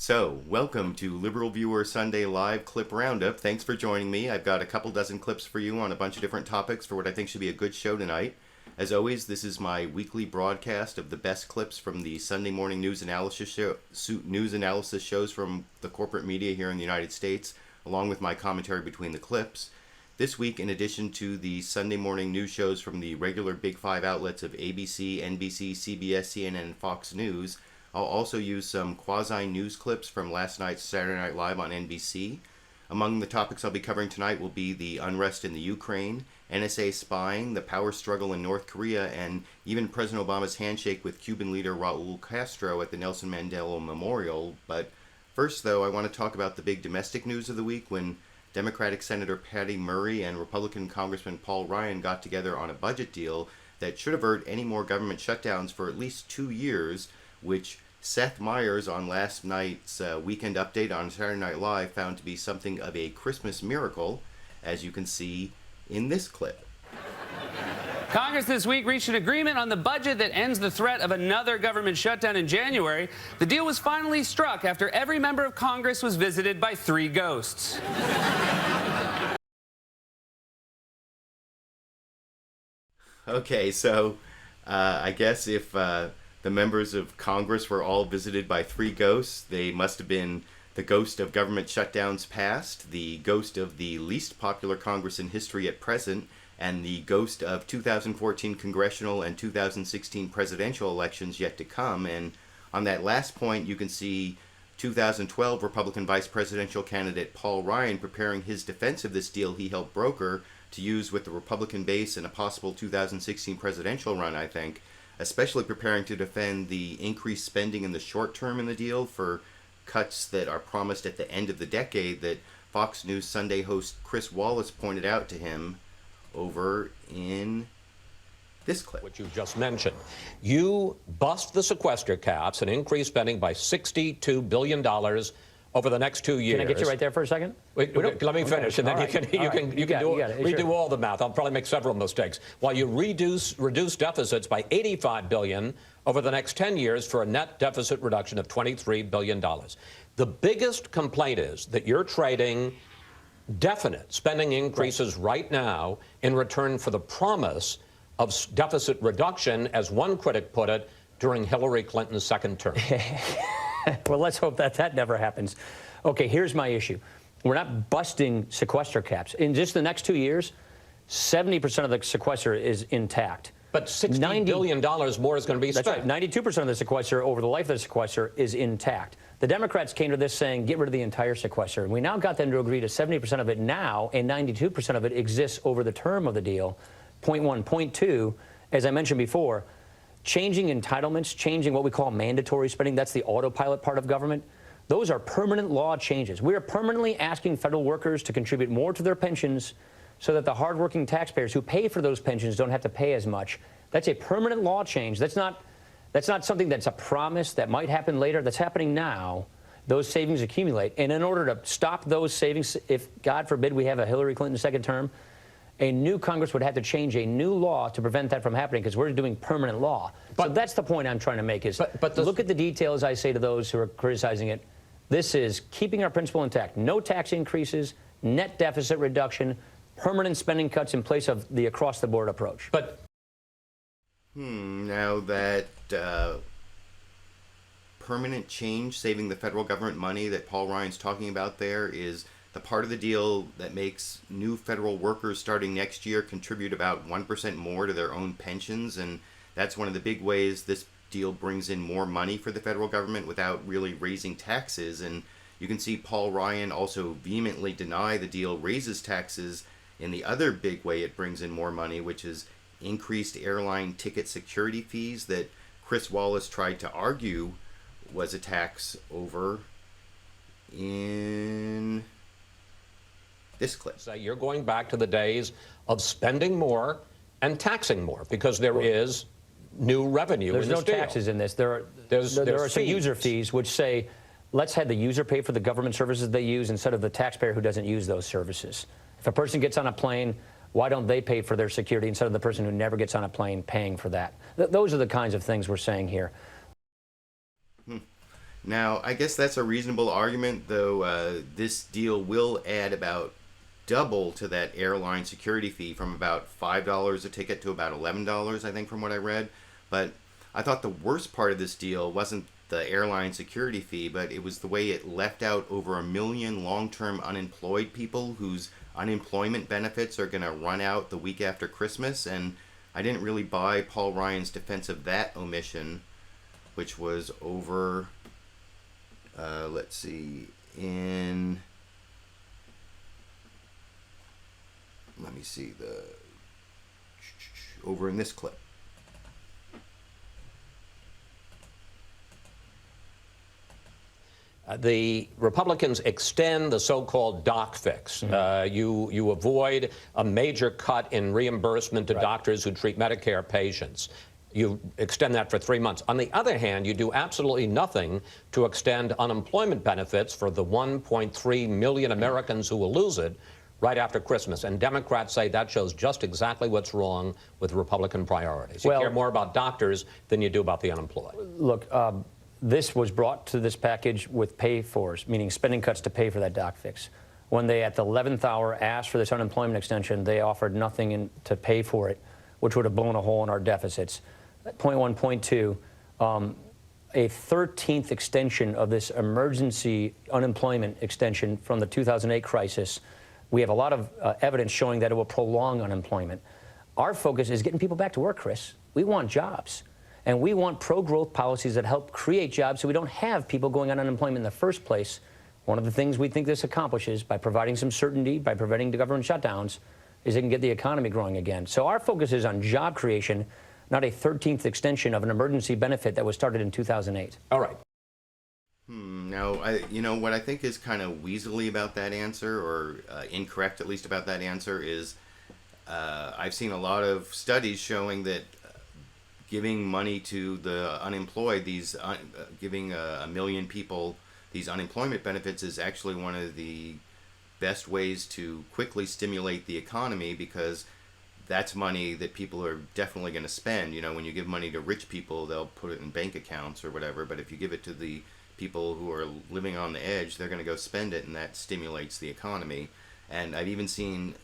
So, welcome to LiberalViewer Sunday Live Clip Roundup. Thanks for joining me. I've got a couple dozen clips for you on a bunch of different topics for what I think should be a good show tonight. As always, this is my weekly broadcast of the best clips from the Sunday morning news analysis shows from the corporate media here in the United States, along with my commentary between the clips. This week, in addition to the Sunday morning news shows from the regular Big Five outlets of ABC, NBC, CBS, CNN, and Fox News, I'll also use some quasi-news clips from last night's Saturday Night Live on NBC. Among the topics I'll be covering tonight will be the unrest in the Ukraine, NSA spying, the power struggle in North Korea, and even President Obama's handshake with Cuban leader Raul Castro at the Nelson Mandela Memorial. But first, though, I want to talk about the big domestic news of the week when Democratic Senator Patty Murray and Republican Congressman Paul Ryan got together on a budget deal that should avert any more government shutdowns for at least 2 years, which Seth Meyers on last night's Weekend Update on Saturday Night Live found to be something of a Christmas miracle, as you can see in this clip. Congress this week reached an agreement on the budget that ends the threat of another government shutdown in January. The deal was finally struck after every member of Congress was visited by 3 ghosts. Okay, so I guess if the members of Congress were all visited by 3 ghosts, they must have been the ghost of government shutdowns past, the ghost of the least popular Congress in history at present, and the ghost of 2014 congressional and 2016 presidential elections yet to come. And on that last point, you can see 2012 Republican vice presidential candidate Paul Ryan preparing his defense of this deal he helped broker to use with the Republican base in a possible 2016 presidential run, I think, especially preparing to defend the increased spending in the short term in the deal for cuts that are promised at the end of the decade that Fox News Sunday host Chris Wallace pointed out to him over in this clip. Which you just mentioned. You bust the sequester caps and increase spending by $62 billion over the next 2 years. Can I get you right there for a second? Wait, let me finish, and then right. you can redo all the math. I'll probably make several mistakes. While you reduce deficits by $85 billion over the next 10 years for a net deficit reduction of $23 billion. The biggest complaint is that you're trading definite spending increases right now in return for the promise of deficit reduction, as one critic put it, during Hillary Clinton's second term. Well, let's hope that never happens. Okay, here's my issue. We're not busting sequester caps. In just the next 2 years, 70% of the sequester is intact. But $60 billion more is going to be spent. That's right. 92% of the sequester over the life of the sequester is intact. The Democrats came to this saying, get rid of the entire sequester. And we now got them to agree to 70% of it now, and 92% of it exists over the term of the deal. Point 1. Point 2, as I mentioned before, changing entitlements, changing what we call mandatory spending, that's the autopilot part of government. Those are permanent law changes. We are permanently asking federal workers to contribute more to their pensions so that the hardworking taxpayers who pay for those pensions don't have to pay as much. That's a permanent law change. That's not something that's a promise that might happen later. That's happening now. Those savings accumulate. And in order to stop those savings, if, God forbid, we have a Hillary Clinton second term, a new Congress would have to change a new law to prevent that from happening because we're doing permanent law. So that's the point I'm trying to make is look at the details, I say to those who are criticizing it. This is keeping our principle intact. No tax increases, net deficit reduction, permanent spending cuts in place of the across-the-board approach. But now that permanent change, saving the federal government money that Paul Ryan's talking about there is the part of the deal that makes new federal workers starting next year contribute about 1% more to their own pensions, and that's one of the big ways this deal brings in more money for the federal government without really raising taxes. And you can see Paul Ryan also vehemently deny the deal raises taxes in the other big way it brings in more money, which is increased airline ticket security fees that Chris Wallace tried to argue was a tax over in this clip. So you're going back to the days of spending more and taxing more because there is new revenue. There's no taxes in this. There are some user fees which say, let's have the user pay for the government services they use instead of the taxpayer who doesn't use those services. If a person gets on a plane, why don't they pay for their security instead of the person who never gets on a plane paying for that? Those are the kinds of things we're saying here. Now, I guess that's a reasonable argument, though this deal will add about double to that airline security fee, from about $5 a ticket to about $11, I think, from what I read. But I thought the worst part of this deal wasn't the airline security fee, but it was the way it left out over 1 million long-term unemployed people whose unemployment benefits are going to run out the week after Christmas. And I didn't really buy Paul Ryan's defense of that omission, which was over, let's see, over in this clip. The Republicans extend the so-called doc fix. You avoid a major cut in reimbursement to doctors who treat Medicare patients. You extend that for 3 months. On the other hand, you do absolutely nothing to extend unemployment benefits for the 1.3 million Americans who will lose it right after Christmas. And Democrats say that shows just exactly what's wrong with Republican priorities. You care more about doctors than you do about the unemployed. Look, this was brought to this package with pay-fors, meaning spending cuts to pay for that doc fix. When they, at the 11th hour, asked for this unemployment extension, they offered nothing to pay for it, which would have blown a hole in our deficits. Point one, point two, a 13th extension of this emergency unemployment extension from the 2008 crisis. We have a lot of evidence showing that it will prolong unemployment. Our focus is getting people back to work, Chris. We want jobs. And we want pro-growth policies that help create jobs so we don't have people going on unemployment in the first place. One of the things we think this accomplishes, by providing some certainty, by preventing the government shutdowns, is it can get the economy growing again. So our focus is on job creation, not a 13th extension of an emergency benefit that was started in 2008. All right. Now, what I think is kind of weaselly about that answer, or incorrect at least about that answer, is I've seen a lot of studies showing that giving money to the unemployed, giving 1 million people these unemployment benefits, is actually one of the best ways to quickly stimulate the economy, because that's money that people are definitely going to spend. You know, when you give money to rich people, they'll put it in bank accounts or whatever, but if you give it to the people who are living on the edge, they're going to go spend it, and that stimulates the economy. And I've even seen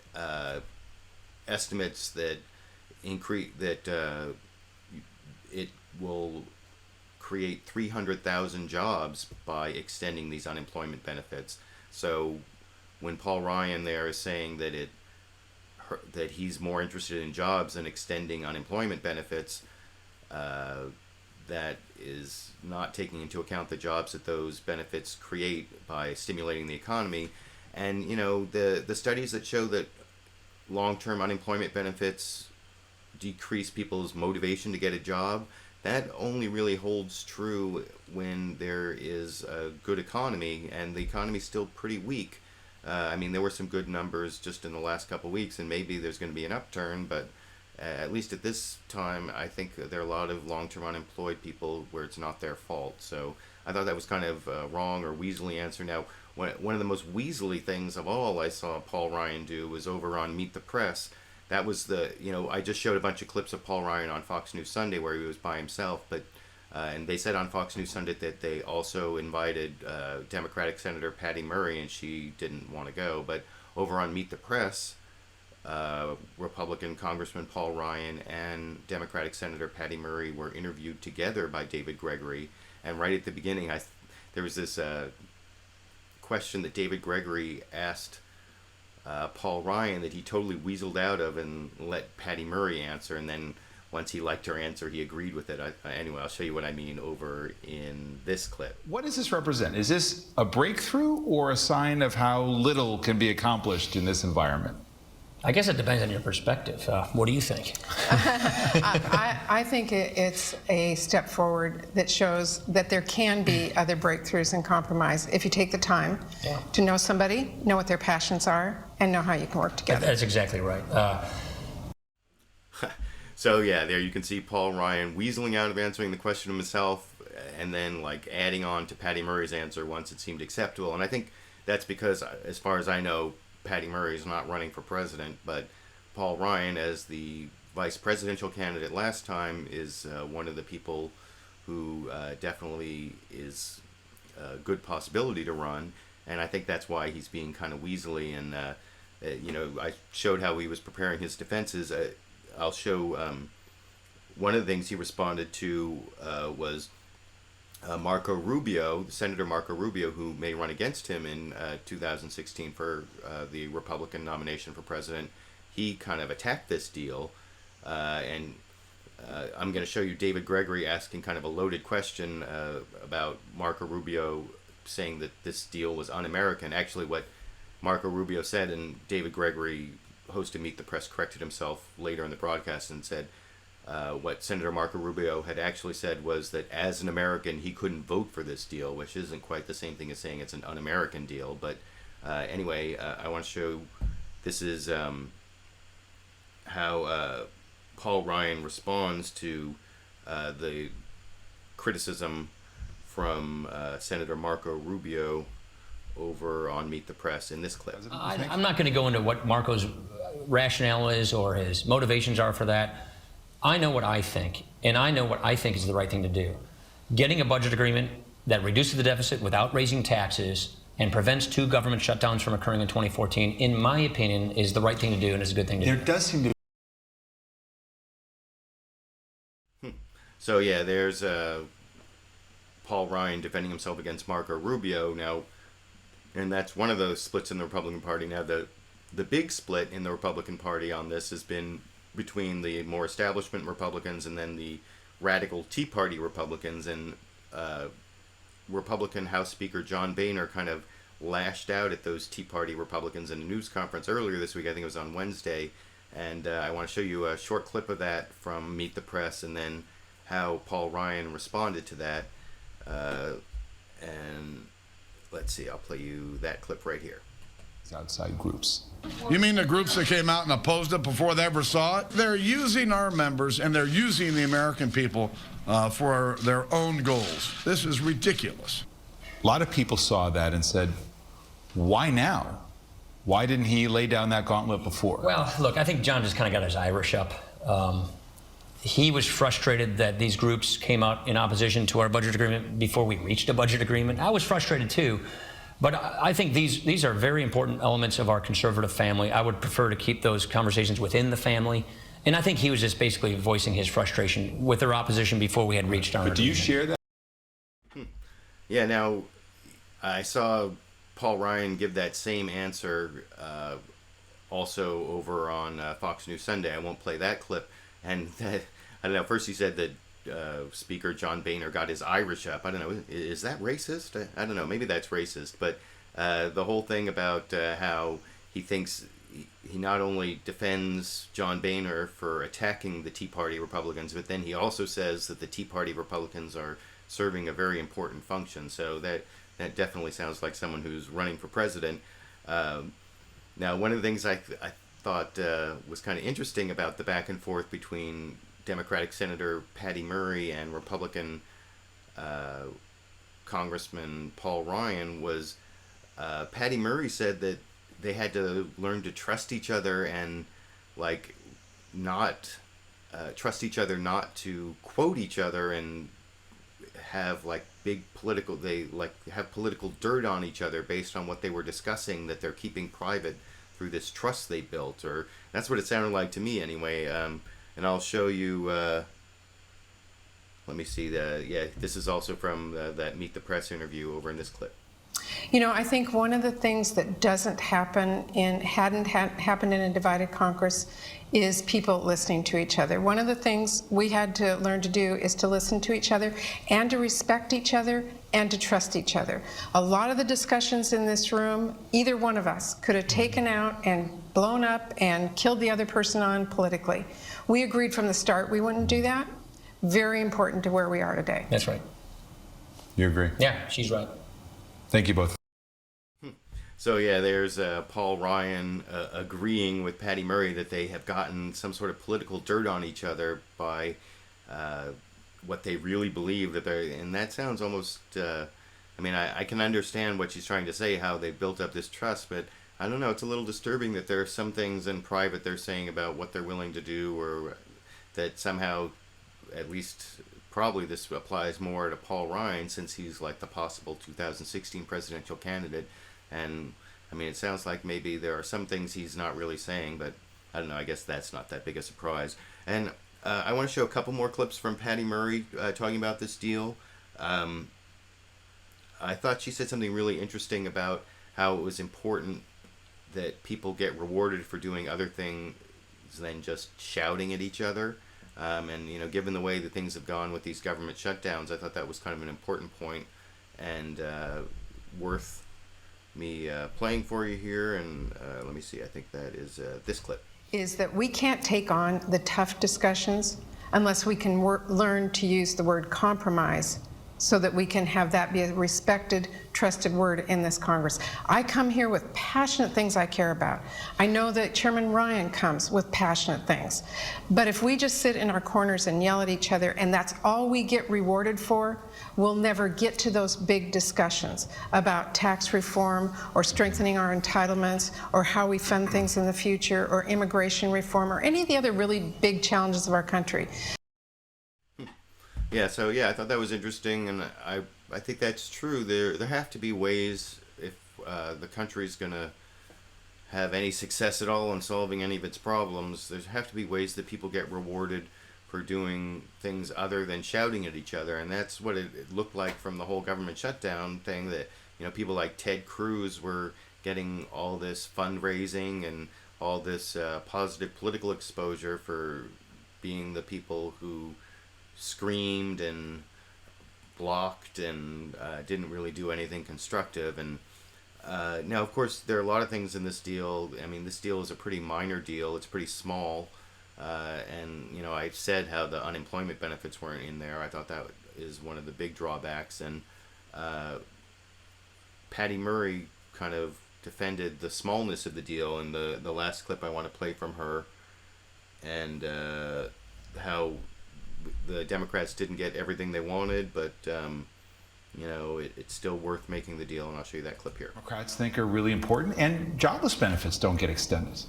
estimates that it will create 300,000 jobs by extending these unemployment benefits. So when Paul Ryan there is saying that he's more interested in jobs than extending unemployment benefits, that is not taking into account the jobs that those benefits create by stimulating the economy. And the studies that show that long-term unemployment benefits decrease people's motivation to get a job, that only really holds true when there is a good economy, and the economy's still pretty weak. I mean, there were some good numbers just in the last couple of weeks, and maybe there's going to be an upturn, but at least at this time, I think there are a lot of long-term unemployed people where it's not their fault. So I thought that was kind of wrong or weaselly answer. Now, one of the most weaselly things of all I saw Paul Ryan do was over on Meet the Press. That was I just showed a bunch of clips of Paul Ryan on Fox News Sunday where he was by himself, but and they said on Fox News Sunday that they also invited Democratic Senator Patty Murray, and she didn't want to go. But over on Meet the Press, Republican Congressman Paul Ryan and Democratic Senator Patty Murray were interviewed together by David Gregory. And right at the beginning, there was this question that David Gregory asked Paul Ryan that he totally weaseled out of and let Patty Murray answer. And then once he liked her answer, he agreed with it. Anyway, I'll show you what I mean over in this clip. What does this represent? Is this a breakthrough or a sign of how little can be accomplished in this environment? I guess it depends on your perspective. What do you think? I think it's a step forward that shows that there can be other breakthroughs and compromise if you take the time to know somebody, know what their passions are, and know how you can work together. That's exactly right. So yeah, there you can see Paul Ryan weaseling out of answering the question himself, and then adding on to Patty Murray's answer once it seemed acceptable. And I think that's because, as far as I know, Patty Murray is not running for president, but Paul Ryan, as the vice presidential candidate last time, is one of the people who definitely is a good possibility to run, and I think that's why he's being kind of weaselly. And I showed how he was preparing his defenses. I'll show one of the things he responded to was Marco Rubio, Senator Marco Rubio, who may run against him in 2016 for the Republican nomination for president. He kind of attacked this deal, and I'm going to show you David Gregory asking kind of a loaded question about Marco Rubio saying that this deal was un-American. Actually, what Marco Rubio said, and David Gregory, host of Meet the Press, corrected himself later in the broadcast and said what Senator Marco Rubio had actually said was that as an American, he couldn't vote for this deal, which isn't quite the same thing as saying it's an un-American deal. But anyway, I want to show this is how Paul Ryan responds to the criticism from Senator Marco Rubio over on Meet the Press in this clip. I'm not going to go into what Marco's rationale is or his motivations are for that. I know what I think, and I know what I think is the right thing to do. Getting a budget agreement that reduces the deficit without raising taxes and prevents 2 government shutdowns from occurring in 2014, in my opinion, is the right thing to do and is a good thing to do. There does seem to So yeah, there's Paul Ryan defending himself against Marco Rubio now, and that's one of those splits in the Republican Party. Now the big split in the Republican Party on this has been between the more establishment Republicans and then the radical Tea Party Republicans, and Republican House Speaker John Boehner kind of lashed out at those Tea Party Republicans in a news conference earlier this week. I think it was on Wednesday, and I want to show you a short clip of that from Meet the Press and then how Paul Ryan responded to that. And let's see, I'll play you that clip right here. outside groups. You mean the groups that came out and opposed it before they ever saw it? They're using our members and they're using the American people for their own goals. This is ridiculous. A lot of people saw that and said, why now? Why didn't he lay down that gauntlet before? Well, look, I think John just kind of got his Irish up. He was frustrated that these groups came out in opposition to our budget agreement before we reached a budget agreement. I was frustrated too. But I think these are very important elements of our conservative family. I would prefer to keep those conversations within the family. And I think he was just basically voicing his frustration with their opposition before we had reached our agreement. But do you share that? Yeah, now, I saw Paul Ryan give that same answer also over on Fox News Sunday. I won't play that clip. And that, I don't know, first he said that Speaker John Boehner got his Irish up. I don't know, is that racist? I don't know, maybe that's racist. But the whole thing about how he thinks he not only defends John Boehner for attacking the Tea Party Republicans, but then he also says that the Tea Party Republicans are serving a very important function. So that definitely sounds like someone who's running for president. Now, one of the things I thought was kind of interesting about the back and forth between Democratic Senator Patty Murray and Republican Congressman Paul Ryan was Patty Murray said that they had to learn to trust each other and like not trust each other not to quote each other and have like big political, they like have political dirt on each other based on what they were discussing that they're keeping private through this trust they built, or that's what it sounded like to me anyway. And I'll show you, let me see, this is also from that Meet the Press interview over in this clip. You know, I think one of the things that doesn't happen hadn't happened in a divided Congress is people listening to each other. One of the things we had to learn to do is to listen to each other and to respect each other and to trust each other. A lot of the discussions in this room, either one of us could have taken out and blown up and killed the other person on politically. We agreed from the start we wouldn't do that. Very important to where we are today. That's right. You agree? Yeah, she's right. Thank you both. So yeah, there's Paul Ryan agreeing with Patty Murray that they have gotten some sort of political dirt on each other by what they really believe that they're, and that sounds almost, I mean, I can understand what she's trying to say, how they built up this trust, but I don't know, it's a little disturbing that there are some things in private they're saying about what they're willing to do, or that somehow, at least probably this applies more to Paul Ryan since he's like the possible 2016 presidential candidate. And I mean, it sounds like maybe there are some things he's not really saying, but I don't know. I guess that's not that big a surprise. And I want to show a couple more clips from Patty Murray talking about this deal. I thought she said something really interesting about how it was important that people get rewarded for doing other things than just shouting at each other. And, you know, given the way that things have gone with these government shutdowns, I thought that was kind of an important point and worth me playing for you here. And let me see, I think that is this clip. Is that we can't take on the tough discussions unless we can learn to use the word compromise so that we can have that be a respected, trusted word in this Congress. I come here with passionate things I care about. I know that Chairman Ryan comes with passionate things. But if we just sit in our corners and yell at each other and that's all we get rewarded for, we'll never get to those big discussions about tax reform or strengthening our entitlements or how we fund things in the future or immigration reform or any of the other really big challenges of our country. Yeah, so yeah, I thought that was interesting, and I think that's true. There have to be ways, if the country's going to have any success at all in solving any of its problems, there have to be ways that people get rewarded for doing things other than shouting at each other, and that's what it looked like from the whole government shutdown thing, that, you know, people like Ted Cruz were getting all this fundraising and all this positive political exposure for being the people who screamed and blocked and didn't really do anything constructive. And now, of course, there are a lot of things in this deal. I mean, this deal is a pretty minor deal. It's pretty small. And, you know, I said how the unemployment benefits weren't in there. I thought that is one of the big drawbacks. And Patty Murray kind of defended the smallness of the deal in the last clip I want to play from her, and how the Democrats didn't get everything they wanted, but you know, it's still worth making the deal, and I'll show you that clip here. Democrats think are really important, and jobless benefits don't get extended.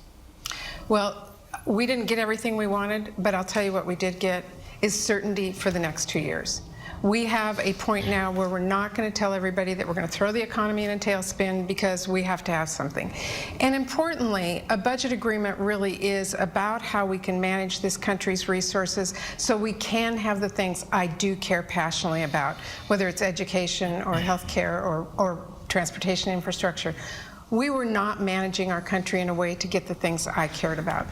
Well, we didn't get everything we wanted, but I'll tell you what we did get is certainty for the next 2 years. We have a point now where we're not going to tell everybody that we're going to throw the economy in a tailspin because we have to have something. And importantly, a budget agreement really is about how we can manage this country's resources so we can have the things I do care passionately about, whether it's education or health care or transportation infrastructure. We were not managing our country in a way to get the things I cared about.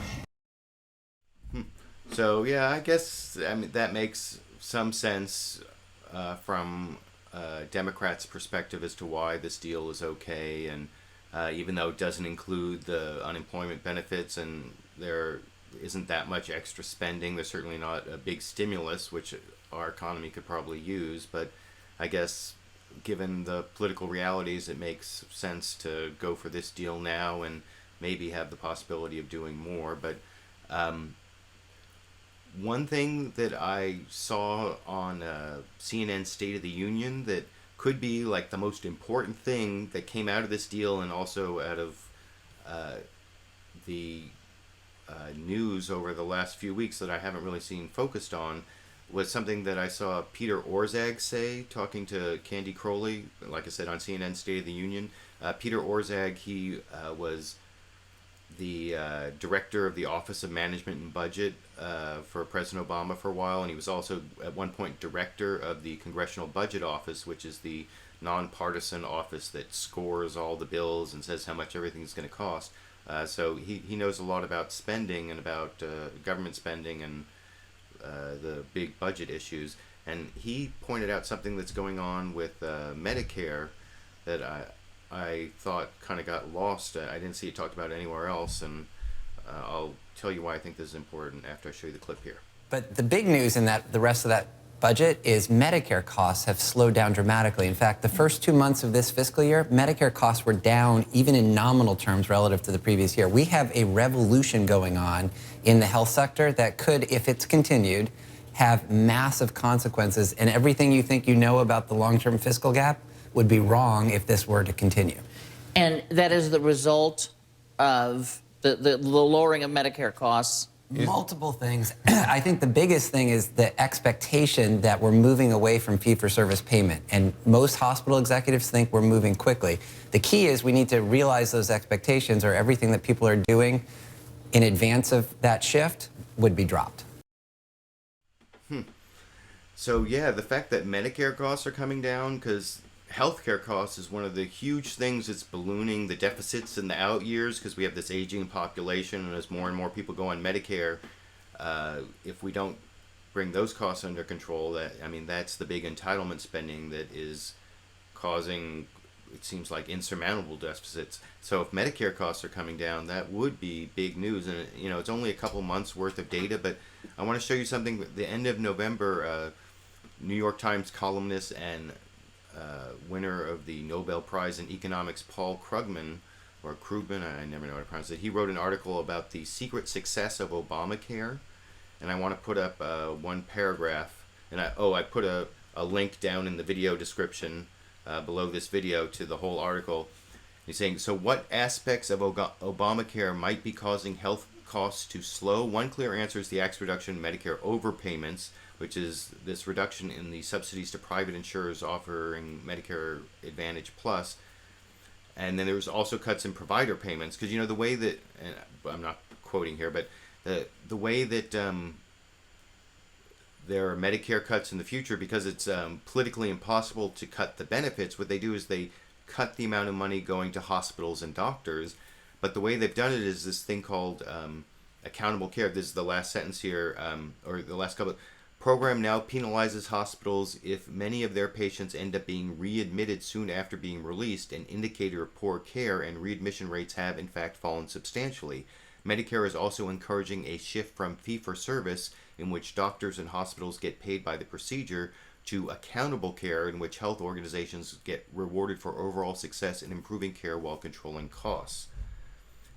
So yeah, I guess, I mean, that makes some sense from Democrats' perspective as to why this deal is okay, and even though it doesn't include the unemployment benefits and there isn't that much extra spending, there's certainly not a big stimulus, which our economy could probably use, but I guess given the political realities, it makes sense to go for this deal now and maybe have the possibility of doing more. But one thing that I saw on CNN State of the Union that could be like the most important thing that came out of this deal and also out of the news over the last few weeks that I haven't really seen focused on was something that I saw Peter Orszag say, talking to Candy Crowley, like I said, on CNN State of the Union. Peter Orszag, he was the director of the Office of Management and Budget for President Obama for a while, and he was also at one point director of the Congressional Budget Office, which is the nonpartisan office that scores all the bills and says how much everything's going to cost. So he knows a lot about spending and about government spending and the big budget issues. And he pointed out something that's going on with Medicare that I thought kind of got lost. I didn't see it talked about anywhere else, and I'll tell you why I think this is important after I show you the clip here. But the big news in that the rest of that budget is Medicare costs have slowed down dramatically. In fact, the first 2 months of this fiscal year, Medicare costs were down even in nominal terms relative to the previous year. We have a revolution going on in the health sector that could, if it's continued, have massive consequences, and everything you think you know about the long-term fiscal gap would be wrong if this were to continue. And that is the result of the lowering of Medicare costs Multiple things. I think the biggest thing is the expectation that we're moving away from fee-for-service payment, and most hospital executives think we're moving quickly. The key is we need to realize those expectations, or everything that people are doing in advance of that shift would be dropped. So yeah, the fact that Medicare costs are coming down, because healthcare costs is one of the huge things that's ballooning the deficits in the out years, because we have this aging population, and as more and more people go on Medicare, if we don't bring those costs under control, that's the big entitlement spending that is causing, it seems like, insurmountable deficits. So if Medicare costs are coming down, that would be big news. And it's only a couple months worth of data, but I want to show you something. At the end of November, New York Times columnist and winner of the Nobel Prize in Economics, Paul Krugman, I never know how to pronounce it. He wrote an article about the secret success of Obamacare, and I want to put up one paragraph. And I put a link down in the video description below this video to the whole article. He's saying, so what aspects of Obamacare might be causing health costs to slow? One clear answer is the tax reduction in Medicare overpayments, which is this reduction in the subsidies to private insurers offering Medicare Advantage Plus. And then there's also cuts in provider payments, because the way that, and I'm not quoting here, but the way that there are Medicare cuts in the future, because it's politically impossible to cut the benefits, what they do is they cut the amount of money going to hospitals and doctors. But the way they've done it is this thing called accountable care. This is the last sentence here, or the last couple. Program now penalizes hospitals if many of their patients end up being readmitted soon after being released, an indicator of poor care, and readmission rates have in fact fallen substantially. Medicare is also encouraging a shift from fee-for-service, in which doctors and hospitals get paid by the procedure, to accountable care, in which health organizations get rewarded for overall success in improving care while controlling costs.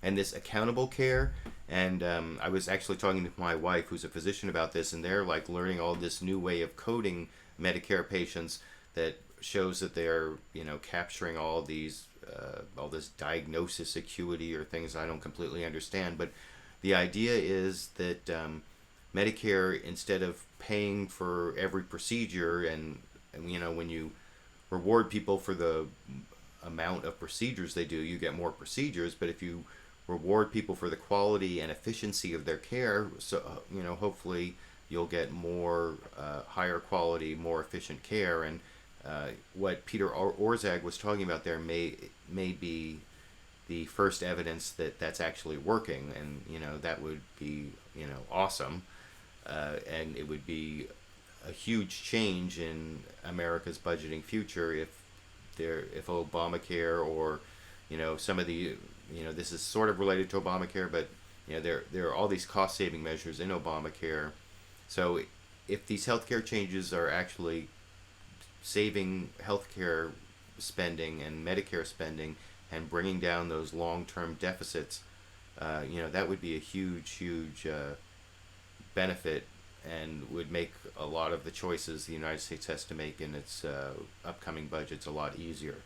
And this accountable care, and I was actually talking to my wife, who's a physician, about this, and they're like learning all this new way of coding Medicare patients that shows that they're capturing all these all this diagnosis acuity or things I don't completely understand. But the idea is that Medicare, instead of paying for every procedure, and when you reward people for the amount of procedures they do, you get more procedures. But if you reward people for the quality and efficiency of their care, so hopefully you'll get more higher quality, more efficient care. And what Peter Orszag was talking about there may be the first evidence that that's actually working, and that would be awesome, and it would be a huge change in America's budgeting future if Obamacare, or some of the this is sort of related to Obamacare, but there are all these cost saving measures in Obamacare. So if these healthcare changes are actually saving healthcare spending and Medicare spending and bringing down those long-term deficits, that would be a huge benefit, and would make a lot of the choices the United States has to make in its upcoming budgets a lot easier.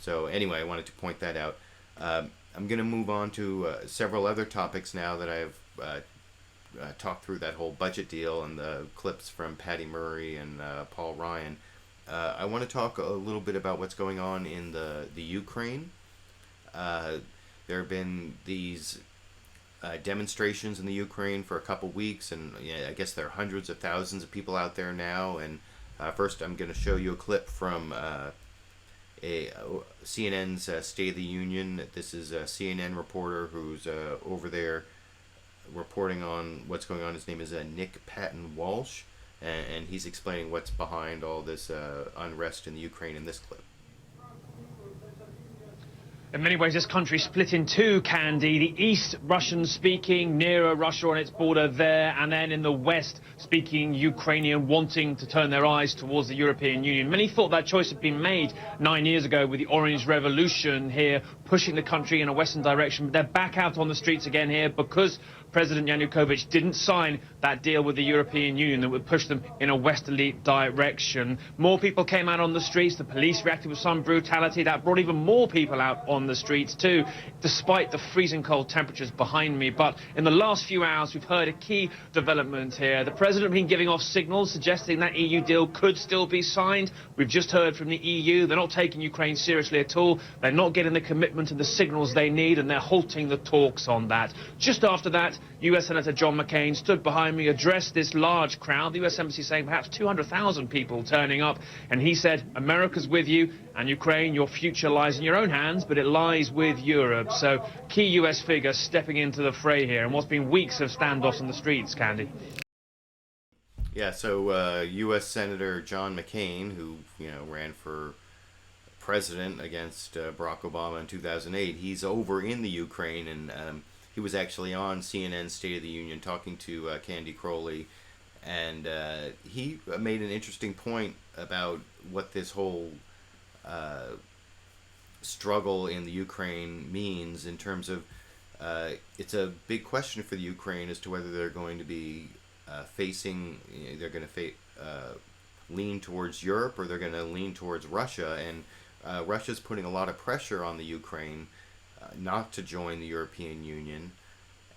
So anyway, I wanted to point that out. I'm going to move on to several other topics now that I've talked through that whole budget deal and the clips from Patty Murray and Paul Ryan. I want to talk a little bit about what's going on in the Ukraine. There have been these demonstrations in the Ukraine for a couple weeks, and I guess there are hundreds of thousands of people out there now. And first, I'm going to show you a clip from CNN's State of the Union. This is a CNN reporter who's over there reporting on what's going on. His name is Nick Paton Walsh, and he's explaining what's behind all this unrest in the Ukraine in this clip. In many ways, this country split in two, Candy. The East, Russian-speaking, nearer Russia on its border there, and then in the West, speaking Ukrainian, wanting to turn their eyes towards the European Union. Many thought that choice had been made 9 years ago with the Orange Revolution here, pushing the country in a Western direction. But they're back out on the streets again here because President Yanukovych didn't sign that deal with the European Union that would push them in a westerly direction. More people came out on the streets. The police reacted with some brutality. That brought even more people out on the streets too, despite the freezing cold temperatures behind me. But in the last few hours, we've heard a key development here. The president has been giving off signals suggesting that EU deal could still be signed. We've just heard from the EU. They're not taking Ukraine seriously at all. They're not getting the commitment and the signals they need, and they're halting the talks on that. Just after that, US Senator John McCain stood behind me, addressed this large crowd. The US Embassy saying perhaps 200,000 people turning up. And he said, America's with you, and Ukraine, your future lies in your own hands, but it lies with Europe. So key US figures stepping into the fray here, and what's been weeks of standoffs on the streets, Candy. Yeah, so U.S. Senator John McCain, who ran for president against Barack Obama in 2008, he's over in the Ukraine, and he was actually on CNN State of the Union talking to Candy Crowley, and he made an interesting point about what this whole struggle in the Ukraine means in terms of it's a big question for the Ukraine as to whether they're going to be they're going to lean towards Europe or they're going to lean towards Russia, and Russia's putting a lot of pressure on the Ukraine not to join the European Union,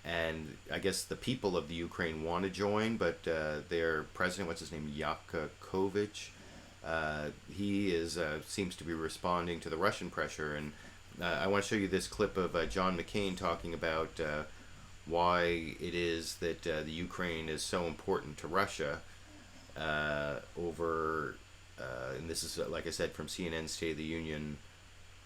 and I guess the people of the Ukraine want to join, but their president, what's his name, Yanukovych, he seems to be responding to the Russian pressure, and I want to show you this clip of John McCain talking about why it is that the Ukraine is so important to Russia and this is, like I said, from CNN State of the Union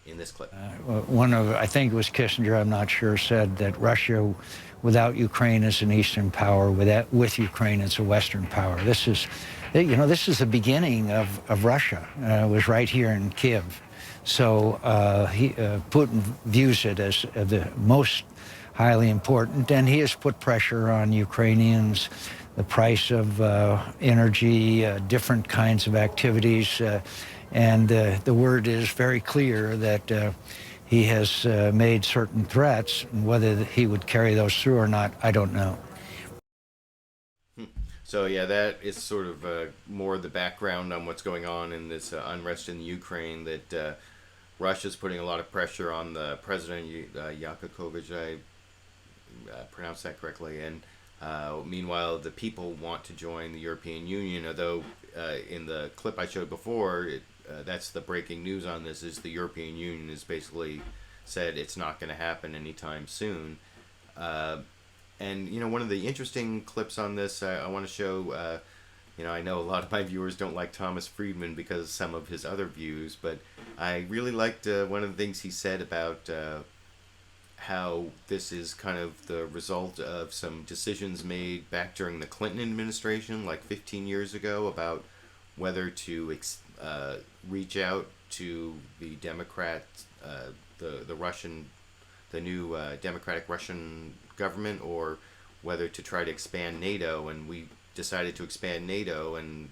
in this clip. I think it was Kissinger, I'm not sure, said that Russia without Ukraine is an Eastern power, with Ukraine it's a Western power. This is the beginning of Russia. It was right here in Kiev. So Putin views it as the most highly important, and he has put pressure on Ukrainians, the price of energy, different kinds of activities, and the word is very clear that he has made certain threats. Whether he would carry those through or not, I don't know. So yeah, that is sort of more the background on what's going on in this unrest in the Ukraine, that Russia's putting a lot of pressure on the president, Yanukovych, I pronounced that correctly, and meanwhile the people want to join the European Union, although in the clip I showed before, that's the breaking news on this, is the European Union has basically said it's not going to happen anytime soon. And one of the interesting clips on this I want to show, I know a lot of my viewers don't like Thomas Friedman because of some of his other views, but I really liked one of the things he said about how this is kind of the result of some decisions made back during the Clinton administration, like 15 years ago, about whether to reach out to the Democrats, the new democratic Russian government, or whether to try to expand NATO. And we decided to expand NATO, and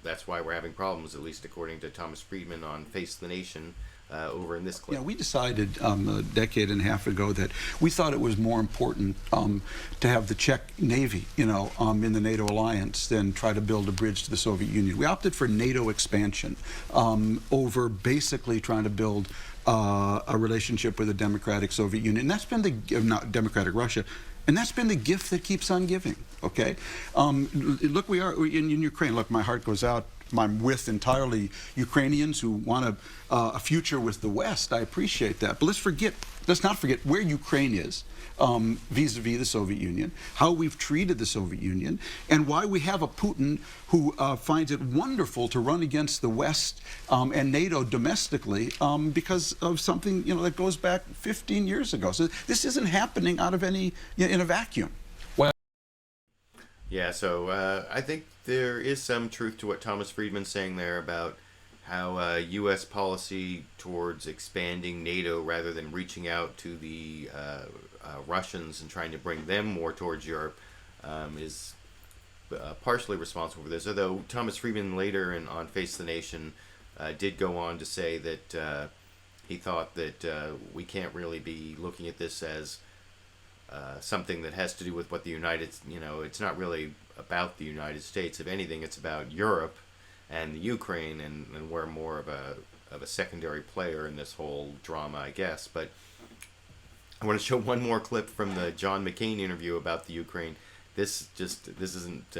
that's why we're having problems, at least according to Thomas Friedman on Face the Nation. Over in this clip. Yeah, we decided a decade and a half ago that we thought it was more important to have the Czech Navy, in the NATO alliance than try to build a bridge to the Soviet Union. We opted for NATO expansion over basically trying to build a relationship with a democratic Soviet Union. And that's been not democratic Russia. And that's been the gift that keeps on giving, okay? Look, we are in Ukraine. Look, my heart goes out. I'm with entirely Ukrainians who want a future with the West. I appreciate that. But let's not forget where Ukraine is vis-a-vis the Soviet Union, how we've treated the Soviet Union, and why we have a Putin who finds it wonderful to run against the West and NATO domestically because of something that goes back 15 years ago. So this isn't happening out of in a vacuum. Yeah, so I think there is some truth to what Thomas Friedman's saying there about how U.S. policy towards expanding NATO rather than reaching out to the Russians and trying to bring them more towards Europe is partially responsible for this. Although Thomas Friedman later on Face the Nation did go on to say that he thought that we can't really be looking at this as something that has to do with what the United, it's not really about the United States. If anything, it's about Europe and the Ukraine, and we're more of a secondary player in this whole drama, I guess. But I want to show one more clip from the John McCain interview about the Ukraine. This isn't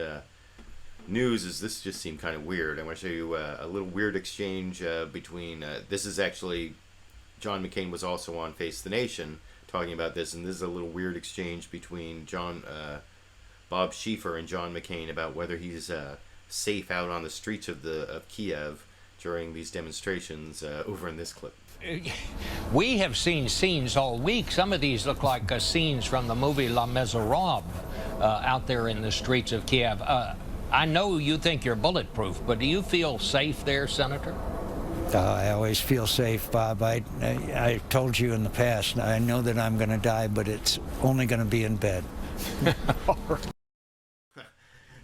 news. This just seemed kind of weird. I want to show you a little weird exchange between. This is actually John McCain was also on Face the Nation talking about this, and this is a little weird exchange between Bob Schieffer and John McCain about whether he's safe out on the streets of Kiev during these demonstrations. Over in this clip. We have seen scenes all week. Some of these look like scenes from the movie Les Miserables out there in the streets of Kiev. I know you think you're bulletproof, but do you feel safe there, Senator? I always feel safe, Bob. I told you in the past, I know that I'm going to die, but it's only going to be in bed.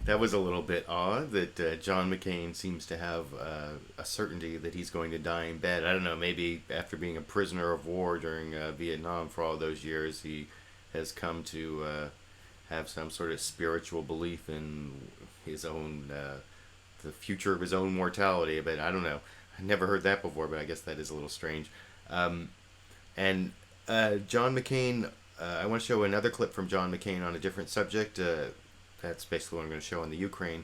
That was a little bit odd that John McCain seems to have a certainty that he's going to die in bed. I don't know, maybe after being a prisoner of war during Vietnam for all those years, he has come to have some sort of spiritual belief in his own, the future of his own mortality. But I don't know. I never heard that before, but I guess that is a little strange. And John McCain, I want to show another clip from John McCain on a different subject. That's basically what I'm going to show on the Ukraine.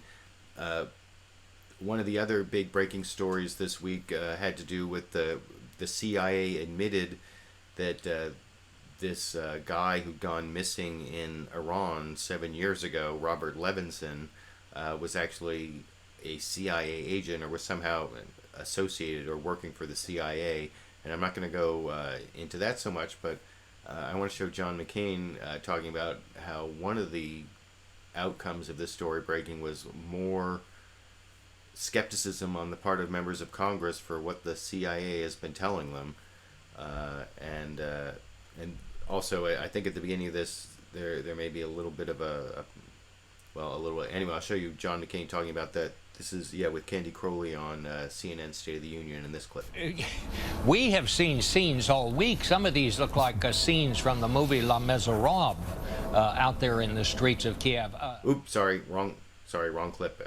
One of the other big breaking stories this week had to do with the CIA admitted that this guy who'd gone missing in Iran 7 years ago, Robert Levinson, was actually a CIA agent or was somehow associated or working for the CIA. And I'm not going to go into that so much, but I want to show John McCain talking about how one of the outcomes of this story breaking was more skepticism on the part of members of Congress for what the CIA has been telling them, and also I think at the beginning of this there may be a little bit of anyway. I'll show you John McCain talking about that. This is with Crowley on CNN State of the Union in this clip. We have seen scenes all week. Some of these look like scenes from the movie Les Miserables out there in the streets of Kiev. Oops, sorry, wrong clip.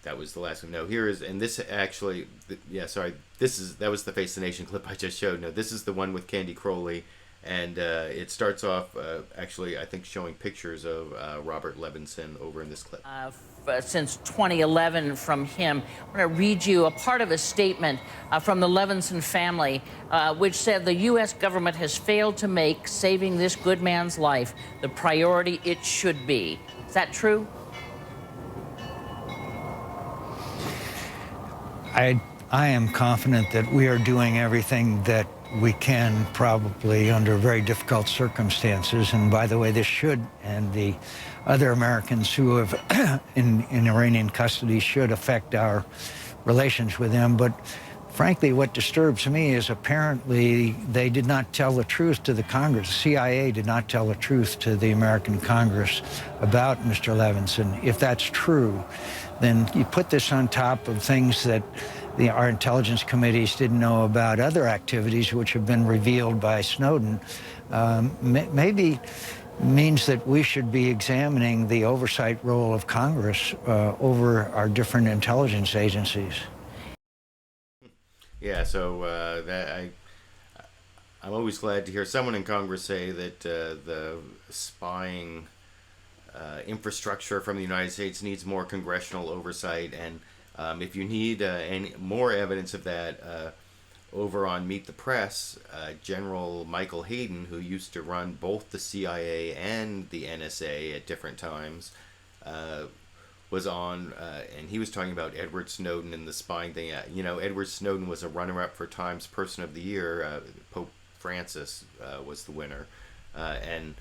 That was the last one. No, here is, and this actually, that was the Face the Nation clip I just showed. No, this is the one with Candy Crowley, and it starts off actually, I think, showing pictures of Robert Levinson over in this clip. Since 2011 from him. I'm going to read you a part of a statement from the Levinson family, which said the U.S. government has failed to make saving this good man's life the priority it should be. Is that true? I am confident that we are doing everything that we can, probably under very difficult circumstances. And by the way, this should, and the other Americans who have in Iranian custody should affect our relations with them. But frankly, what disturbs me is apparently they did not tell the truth to the Congress. The CIA did not tell the truth to the American Congress about Mr. Levinson. If that's true, then you put this on top of things that our intelligence committees didn't know about, other activities which have been revealed by Snowden, maybe means that we should be examining the oversight role of Congress over our different intelligence agencies. Yeah, so I'm always glad to hear someone in Congress say that the spying infrastructure from the United States needs more congressional oversight, and if you need any more evidence of that, over on Meet the Press, General Michael Hayden, who used to run both the CIA and the NSA at different times, was on, and he was talking about Edward Snowden and the spying thing. Edward Snowden was a runner-up for Times Person of the Year. Pope Francis was the winner. And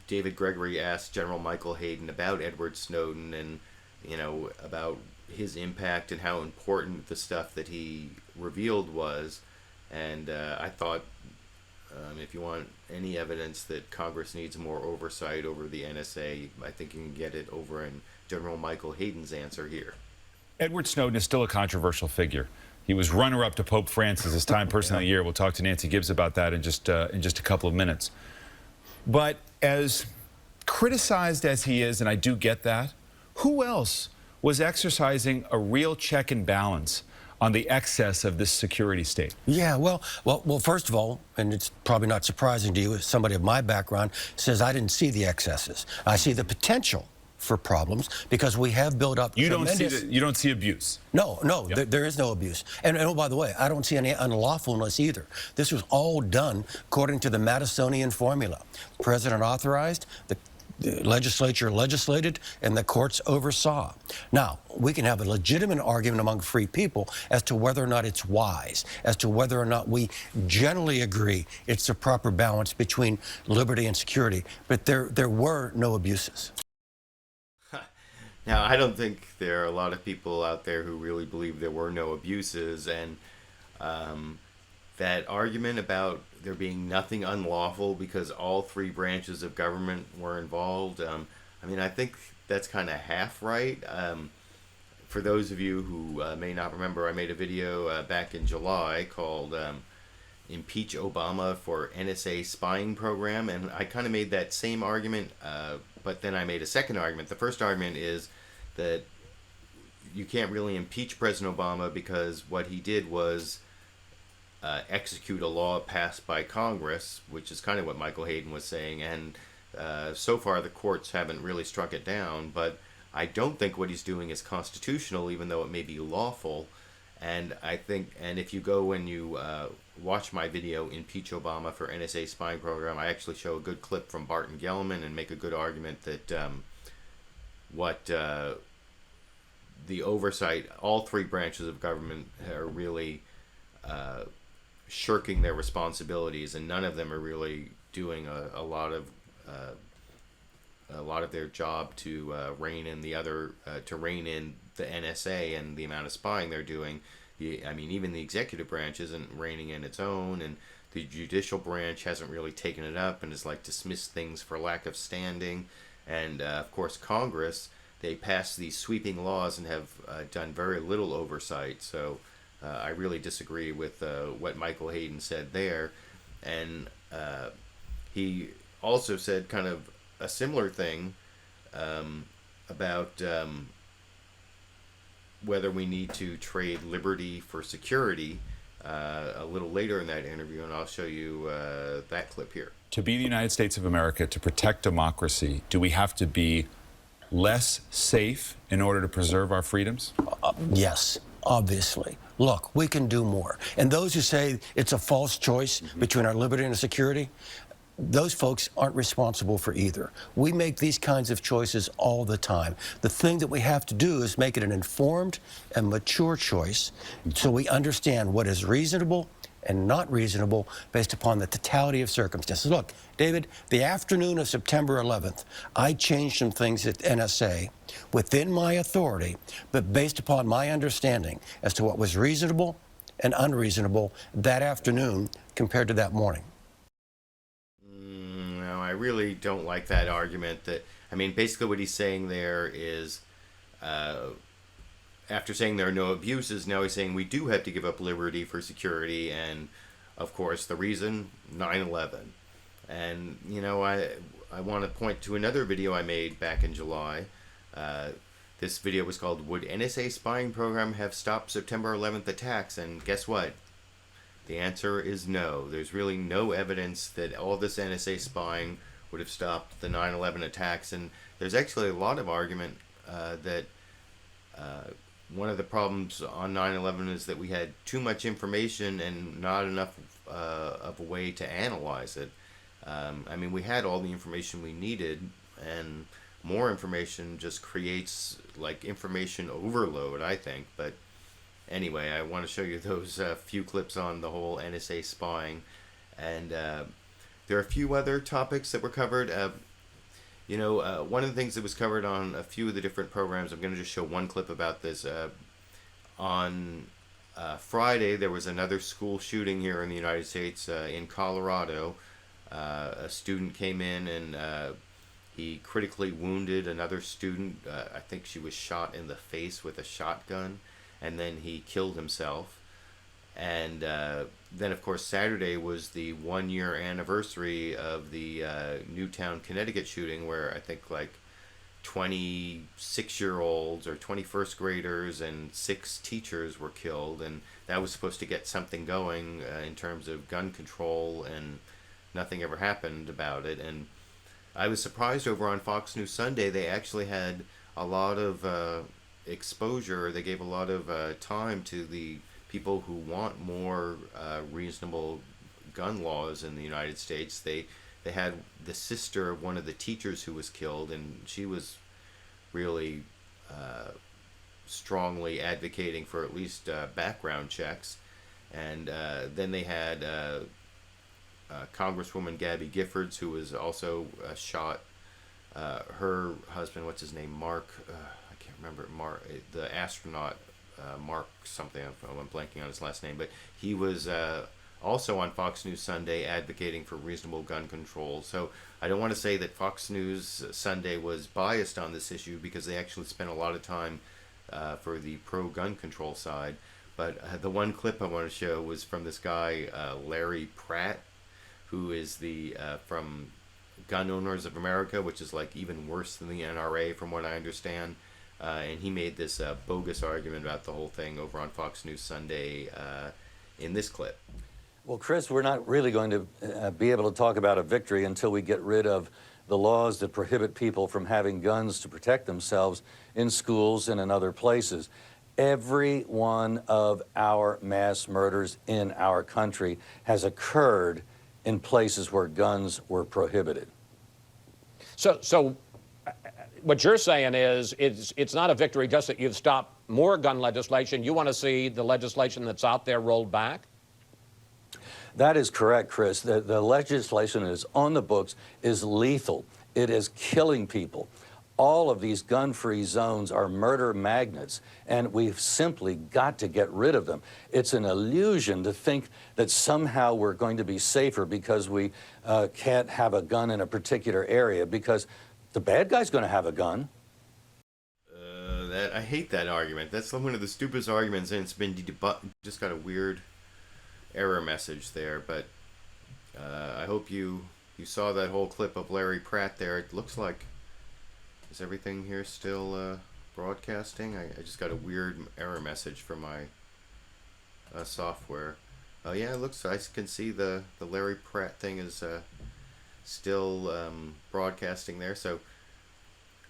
David Gregory asked General Michael Hayden about Edward Snowden and, about his impact and how important the stuff that he revealed was. And I thought, if you want any evidence that Congress needs more oversight over the NSA, I think you can get it over in General Michael Hayden's answer here. Edward Snowden is still a controversial figure. He was runner-up to Pope Francis as Time Person of the Year. We'll talk to Nancy Gibbs about that in just a couple of minutes. But as criticized as he is, and I do get that, who else was exercising a real check and balance on the excess of this security state? Yeah, well, first of all, and it's probably not surprising to you, as somebody of my background says I didn't see the excesses. I see the potential for problems because we have built up you tremendous... You don't see abuse? No, there is no abuse. And oh, by the way, I don't see any unlawfulness either. This was all done according to the Madisonian formula. The president authorized, the legislature legislated, and the courts oversaw. Now, we can have a legitimate argument among free people as to whether or not it's wise, as to whether or not we generally agree it's the proper balance between liberty and security, but there were no abuses. Now, I don't think there are a lot of people out there who really believe there were no abuses, and that argument about there being nothing unlawful because all three branches of government were involved, I mean, I think that's kind of half right. For those of you who may not remember, I made a video back in July called Impeach Obama for NSA Spying Program, and I kind of made that same argument, but then I made a second argument. The first argument is that you can't really impeach President Obama because what he did was execute a law passed by Congress, which is kind of what Michael Hayden was saying, and so far the courts haven't really struck it down, but I don't think what he's doing is constitutional, even though it may be lawful. And I think, and if you go and you watch my video, Impeach Obama for NSA Spying Program, I actually show a good clip from Barton Gellman and make a good argument that what the oversight, all three branches of government are really shirking their responsibilities, and none of them are really doing a lot of their job to rein in the NSA and the amount of spying they're doing. I mean, even the executive branch isn't reining in its own, and the judicial branch hasn't really taken it up and has dismissed things for lack of standing. And of course, Congress, they pass these sweeping laws and have done very little oversight. So I really disagree with what Michael Hayden said there. And he also said kind of a similar thing about whether we need to trade liberty for security a little later in that interview, and I'll show you that clip here. To be the United States of America, to protect democracy, do we have to be less safe in order to preserve our freedoms? Yes, obviously. Look, we can do more. And those who say it's a false choice between our liberty and our security, those folks aren't responsible for either. We make these kinds of choices all the time. The thing that we have to do is make it an informed and mature choice so we understand what is reasonable and not reasonable based upon the totality of circumstances. Look, David, the afternoon of September 11th, I changed some things at NSA within my authority, but based upon my understanding as to what was reasonable and unreasonable that afternoon compared to that morning. No, I really don't like that argument. That, I mean, basically what he's saying there is, after saying there are no abuses, now he's saying we do have to give up liberty for security, and of course the reason, 9/11. And you know, I want to point to another video I made back in July. This video was called "Would NSA Spying Program Have Stopped September 11th Attacks?" And guess what? The answer is no. There's really no evidence that all this NSA spying would have stopped the 9/11 attacks, and there's actually a lot of argument that one of the problems on 9/11 is that we had too much information and not enough of a way to analyze it. I mean, we had all the information we needed, and more information just creates information overload, I think. But anyway, I want to show you those few clips on the whole NSA spying, and there are a few other topics that were covered. You know, one of the things that was covered on a few of the different programs, I'm going to just show one clip about this. On Friday, there was another school shooting here in the United States in Colorado. A student came in and he critically wounded another student. I think she was shot in the face with a shotgun, and then he killed himself. And then, of course, Saturday was the 1-year anniversary of the Newtown, Connecticut shooting, where I think like 26-year-olds or 21st graders and 6 teachers were killed, and that was supposed to get something going in terms of gun control, and nothing ever happened about it. And I was surprised over on Fox News Sunday, they actually had a lot of exposure. They gave a lot of time to the people who want more reasonable gun laws in the United States. They had the sister of one of the teachers who was killed, and she was really strongly advocating for at least background checks. And then they had Congresswoman Gabby Giffords, who was also shot. Her husband, what's his name, Mark, I can't remember, the astronaut, Mark something, I'm blanking on his last name, but he was also on Fox News Sunday advocating for reasonable gun control. So I don't want to say that Fox News Sunday was biased on this issue, because they actually spent a lot of time for the pro-gun control side. But the one clip I want to show was from this guy, Larry Pratt, who is the from Gun Owners of America, which is like even worse than the NRA from what I understand. And he made this bogus argument about the whole thing over on Fox News Sunday in this clip. Well, Chris, we're not really going to be able to talk about a victory until we get rid of the laws that prohibit people from having guns to protect themselves in schools and in other places. Every one of our mass murders in our country has occurred in places where guns were prohibited. So what you're saying is it's not a victory just that you've stopped more gun legislation. You want to see the legislation that's out there rolled back? That is correct, Chris. The legislation that is on the books is lethal. It is killing people. All of these gun-free zones are murder magnets, and we've simply got to get rid of them. It's an illusion to think that somehow we're going to be safer because we can't have a gun in a particular area, because the bad guy's going to have a gun. I hate that argument. That's one of the stupidest arguments, and it's been debunked. Just got a weird error message there, but I hope you saw that whole clip of Larry Pratt there. It looks like, is everything here still broadcasting? I just got a weird error message from my software. Oh yeah, it looks, I can see the Larry Pratt thing is still broadcasting there. So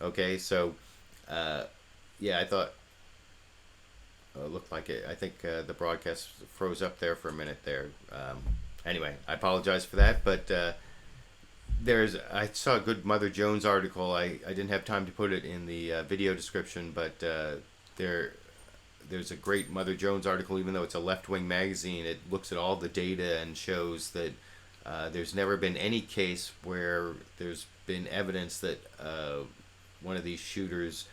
okay, so yeah, I thought it looked like it. I think the broadcast froze up there for a minute there. Anyway, I apologize for that, but I saw a good Mother Jones article. I didn't have time to put it in the video description, but there's a great Mother Jones article. Even though it's a left-wing magazine, it looks at all the data and shows that there's never been any case where there's been evidence that one of these shooters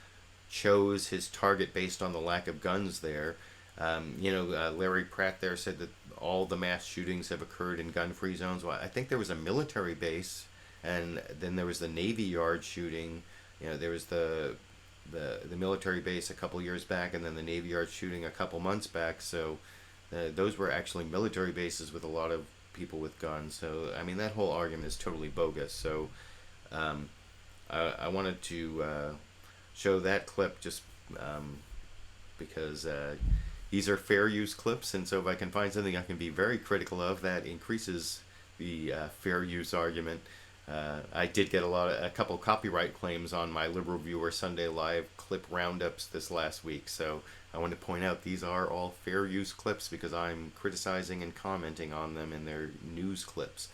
chose his target based on the lack of guns there. Larry Pratt there said that all the mass shootings have occurred in gun-free zones. Well, I think there was a military base, and then there was the Navy Yard shooting. There was the military base a couple years back, and then the Navy Yard shooting a couple months back. So those were actually military bases with a lot of people with guns. So I mean, that whole argument is totally bogus. So I wanted to show that clip just because these are fair use clips, and so if I can find something I can be very critical of, that increases the fair use argument. I did get a couple copyright claims on my LiberalViewer Sunday Live clip roundups this last week, so I want to point out these are all fair use clips because I'm criticizing and commenting on them in their news clips.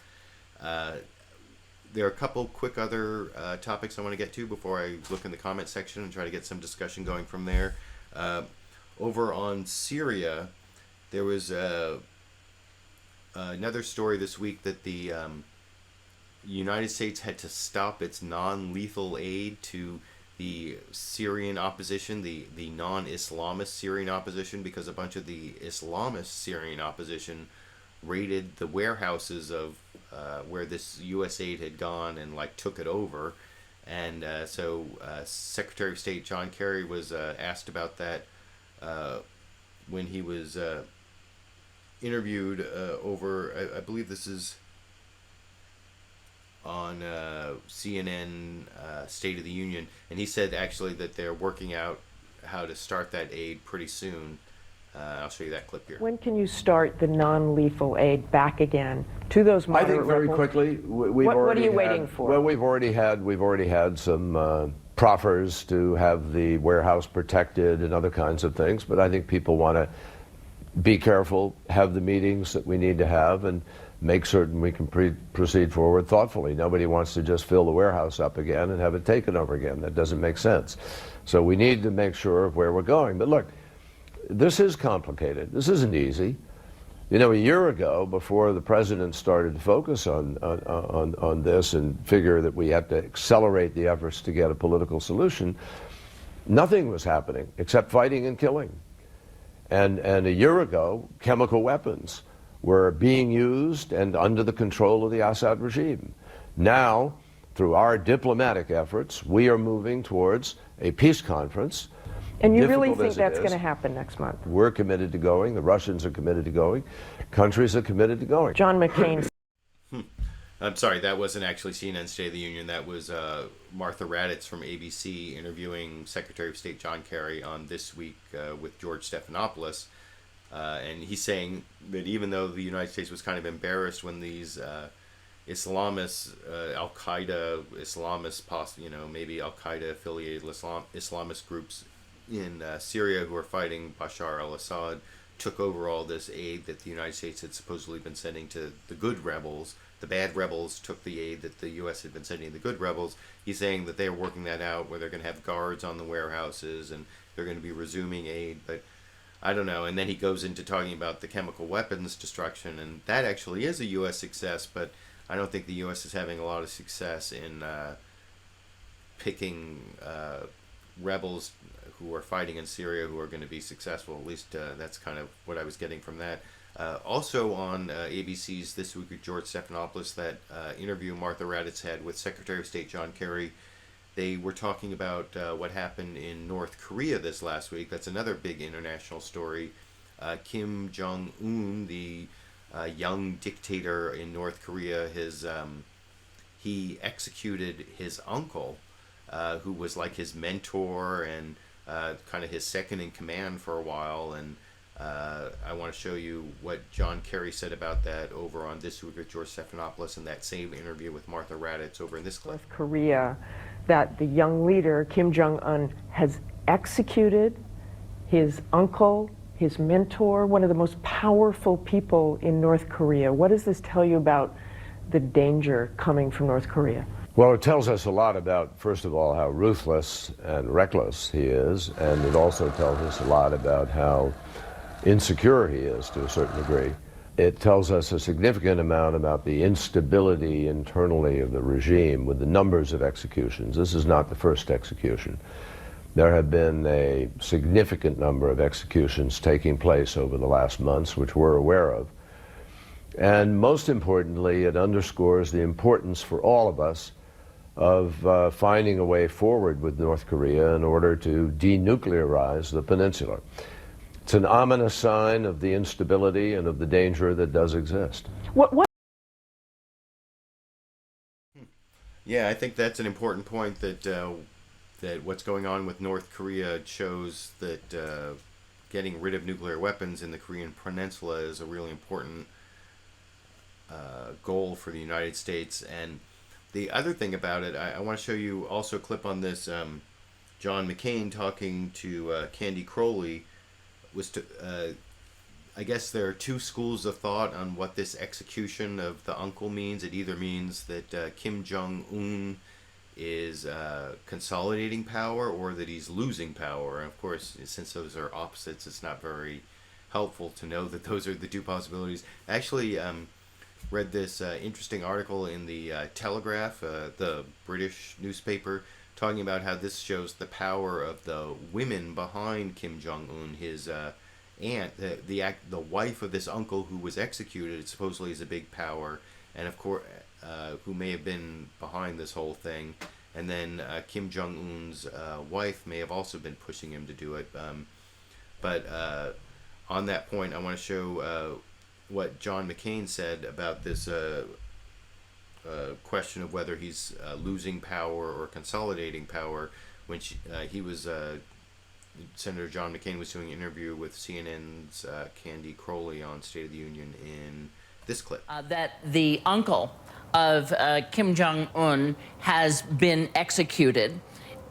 There are a couple quick other topics I want to get to before I look in the comment section and try to get some discussion going from there. Over on Syria, there was another story this week that the United States had to stop its non-lethal aid to the Syrian opposition, the non-Islamist Syrian opposition, because a bunch of the Islamist Syrian opposition raided the warehouses of where this U.S. aid had gone and took it over. And so Secretary of State John Kerry was asked about that when he was interviewed over, I believe this is on CNN State of the Union, and he said actually that they're working out how to start that aid pretty soon. I'll show you that clip here. When can you start the non-lethal aid back again to those moderate I think very rebels? quickly. What are you waiting for? Well, we've already had some proffers to have the warehouse protected and other kinds of things, but I think people want to be careful, have the meetings that we need to have, and make certain we can proceed forward thoughtfully. Nobody wants to just fill the warehouse up again and have it taken over again. That doesn't make sense. So we need to make sure of where we're going. But look, this is complicated. This isn't easy. You know, a year ago, before the president started to focus on this and figure that we had to accelerate the efforts to get a political solution, nothing was happening except fighting and killing. And a year ago, chemical weapons were being used and under the control of the Assad regime. Now, through our diplomatic efforts, we are moving towards a peace conference. And you really think that's going to happen next month? We're committed to going. The Russians are committed to going. Countries are committed to going. John McCain. I'm sorry, that wasn't actually CNN State of the Union. That was Martha Raddatz from ABC interviewing Secretary of State John Kerry on This Week with George Stephanopoulos. And he's saying that even though the United States was kind of embarrassed when these Islamists, Al-Qaeda Islamists, maybe Al-Qaeda affiliated Islamist groups in Syria who are fighting Bashar al-Assad took over all this aid that the United States had supposedly been sending to the good rebels. The bad rebels took the aid that the U.S. had been sending to the good rebels. He's saying that they're working that out, where they're going to have guards on the warehouses and they're going to be resuming aid, but I don't know. And then he goes into talking about the chemical weapons destruction, and that actually is a U.S. success, but I don't think the U.S. is having a lot of success in picking rebels who are fighting in Syria who are going to be successful. At least that's kind of what I was getting from that. Also on ABC's This Week with George Stephanopoulos, that interview Martha Raddatz had with Secretary of State John Kerry, they were talking about what happened in North Korea this last week. That's another big international story. Kim Jong-un, the young dictator in North Korea, he executed his uncle, who was like his mentor and kind of his second in command for a while. And I want to show you what John Kerry said about that over on This Week with George Stephanopoulos in that same interview with Martha Raddatz over in this clip. North Korea, that the young leader, Kim Jong-un, has executed his uncle, his mentor, one of the most powerful people in North Korea. What does this tell you about the danger coming from North Korea? Well, it tells us a lot about, first of all, how ruthless and reckless he is, and it also tells us a lot about how insecure he is to a certain degree. It tells us a significant amount about the instability internally of the regime with the numbers of executions. This is not the first execution. There have been a significant number of executions taking place over the last months, which we're aware of. And most importantly, it underscores the importance for all of us of finding a way forward with North Korea in order to denuclearize the peninsula. It's an ominous sign of the instability and of the danger that does exist. Yeah, I think that's an important point, that that what's going on with North Korea shows that getting rid of nuclear weapons in the Korean Peninsula is a really important goal for the United States. And the other thing about it, I want to show you also a clip on this. John McCain talking to Candy Crowley I guess there are two schools of thought on what this execution of the uncle means. It either means that Kim Jong-un is consolidating power, or that he's losing power. And of course, since those are opposites, it's not very helpful to know that those are the two possibilities. Actually, read this interesting article in the Telegraph, the British newspaper, talking about how this shows the power of the women behind Kim Jong-un. His aunt, the wife of this uncle who was executed, supposedly is a big power, and of course, who may have been behind this whole thing. And then Kim Jong-un's wife may have also been pushing him to do it. But on that point, I want to show what John McCain said about this question of whether he's losing power or consolidating power. When Senator John McCain was doing an interview with CNN's Candy Crowley on State of the Union in this clip. That the uncle of Kim Jong-un has been executed.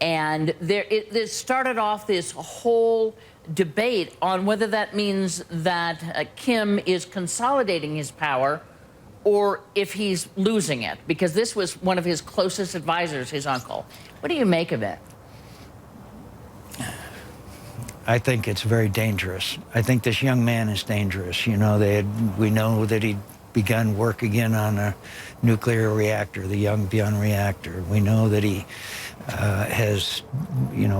And it started off this whole debate on whether that means that Kim is consolidating his power or if he's losing it, because this was one of his closest advisors, his uncle. What do you make of it? I think it's very dangerous. I think this young man is dangerous. You know, we know that he'd begun work again on a nuclear reactor, the Yongbyon reactor. We know that he has,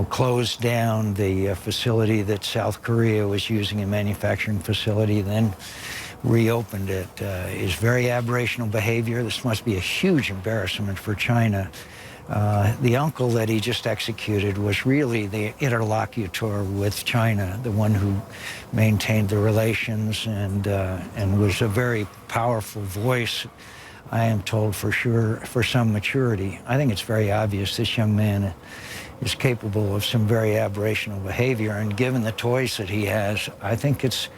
closed down the facility that South Korea was using, a manufacturing facility, then reopened it. Is very aberrational behavior. This must be a huge embarrassment for China. The uncle that he just executed was really the interlocutor with China, the one who maintained the relations and was a very powerful voice, I am told for sure, for some maturity. I think it's very obvious this young man is capable of some very aberrational behavior, and given the toys that he has, I think it's